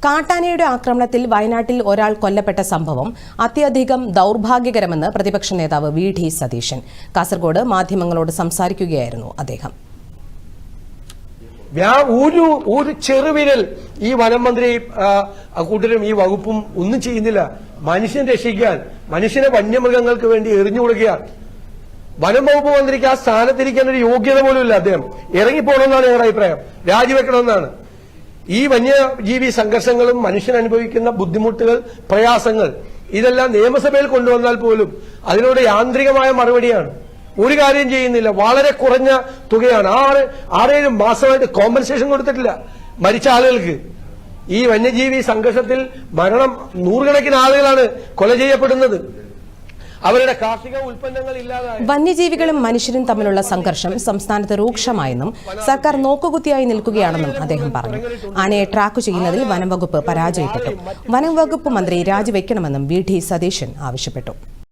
കാട്ടാനയുടെ ആക്രമണത്തിൽ വയനാട്ടിൽ ഒരാൾ കൊല്ലപ്പെട്ട സംഭവം അത്യധികം ദൗർഭാഗ്യകരമെന്ന് പ്രതിപക്ഷ നേതാവ് വി.ഡി. സതീശൻ. കാസർഗോഡ് മാധ്യമങ്ങളോട് സംസാരിക്കുകയായിരുന്നു അദ്ദേഹം. ഒരു ചെറുവിരൽ ഈ വനം മന്ത്രി കൂട്ടരും ഈ വകുപ്പും ഒന്നും ചെയ്യുന്നില്ല. മനുഷ്യനെ രക്ഷിക്കാൻ, മനുഷ്യനെ വന്യമൃഗങ്ങൾക്ക് വേണ്ടി എറിഞ്ഞു കൊടുക്കുകയാണ്. വനം വകുപ്പ് മന്ത്രിക്ക് ആ സ്ഥാനത്തിരിക്കാൻ ഒരു യോഗ്യത പോലും ഇല്ല. അദ്ദേഹം ഇറങ്ങിപ്പോണമെന്നാണ് ഞങ്ങളുടെ അഭിപ്രായം, രാജിവെക്കണമെന്നാണ്. ഈ വന്യജീവി സംഘർഷങ്ങളും മനുഷ്യൻ അനുഭവിക്കുന്ന ബുദ്ധിമുട്ടുകൾ, പ്രയാസങ്ങൾ ഇതെല്ലാം നിയമസഭയിൽ കൊണ്ടുവന്നാൽ പോലും അതിനോട് യാന്ത്രികമായ മറുപടിയാണ്. ഒരു കാര്യം ചെയ്യുന്നില്ല. വളരെ കുറഞ്ഞ തുകയാണ്, 6-7 മാസമായിട്ട് കോമ്പൻസേഷൻ കൊടുത്തിട്ടില്ല മരിച്ച ആളുകൾക്ക്. ഈ വന്യജീവി സംഘർഷത്തിൽ മരണം നൂറുകണക്കിന് ആളുകളാണ് കൊല ചെയ്യപ്പെടുന്നത്. അവരുടെ കാർഷിക ഉൽപ്പന്നങ്ങൾ ഇല്ലാതായി. വന്യജീവികളും മനുഷ്യരും തമ്മിലുള്ള സംഘർഷം സംസ്ഥാനത്ത് രൂക്ഷമായെന്നും സർക്കാർ നോക്കുകുത്തിയായി നിൽക്കുകയാണെന്നും അദ്ദേഹം പറഞ്ഞു. ആനയെ ട്രാക്ക് ചെയ്യുന്നതിൽ വനം വകുപ്പ് പരാജയപ്പെട്ടു. വനം വകുപ്പ് മന്ത്രി രാജിവെക്കണമെന്നും വി.ഡി. സതീശൻ ആവശ്യപ്പെട്ടു.